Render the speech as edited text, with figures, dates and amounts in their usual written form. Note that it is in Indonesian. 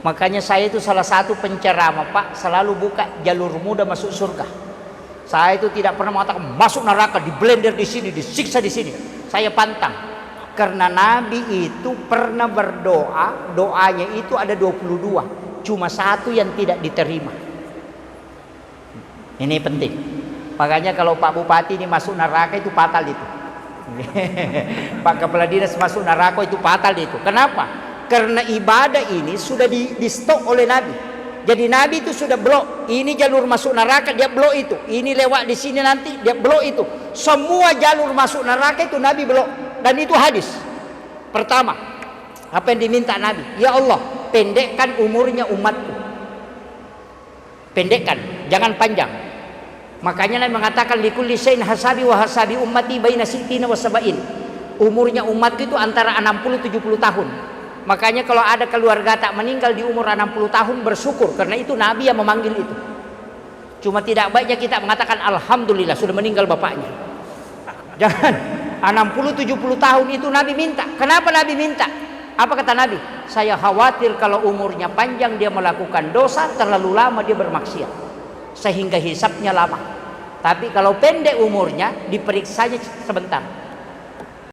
Makanya saya itu salah satu penceramah Pak, selalu buka jalur muda masuk surga. Saya itu tidak pernah mengatakan masuk neraka, di blender di sini, disiksa di sini. Saya pantang. Karena Nabi itu pernah berdoa, doanya itu ada 22. Cuma satu yang tidak diterima. Ini penting. Makanya kalau Pak Bupati ini masuk neraka itu fatal itu. Pak Kepala Dinas masuk neraka itu fatal itu. Kenapa? Karena ibadah ini sudah di stok oleh Nabi. Jadi Nabi itu sudah blok. Ini jalur masuk neraka, dia blok itu. Ini lewat di sini nanti, dia blok itu. Semua jalur masuk neraka itu Nabi blok. Dan itu hadis. Pertama, apa yang diminta Nabi? Ya Allah, pendekkan umurnya umatku. Pendekkan, jangan panjang. Makanya Nabi mengatakan likulli syai'in hasabi wa hasabi ummati baina sittina wa sab'in. Umurnya umatku itu antara 60-70 tahun. Makanya kalau ada keluarga tak meninggal di umur 60 tahun bersyukur, karena itu Nabi yang memanggil itu. Cuma tidak baiknya kita mengatakan alhamdulillah sudah meninggal bapaknya. Jangan. 60-70 tahun itu Nabi minta. Kenapa Nabi minta? Apa kata Nabi? Saya khawatir kalau umurnya panjang dia melakukan dosa, terlalu lama dia bermaksiat, sehingga hisabnya lama. Tapi kalau pendek umurnya, diperiksanya sebentar.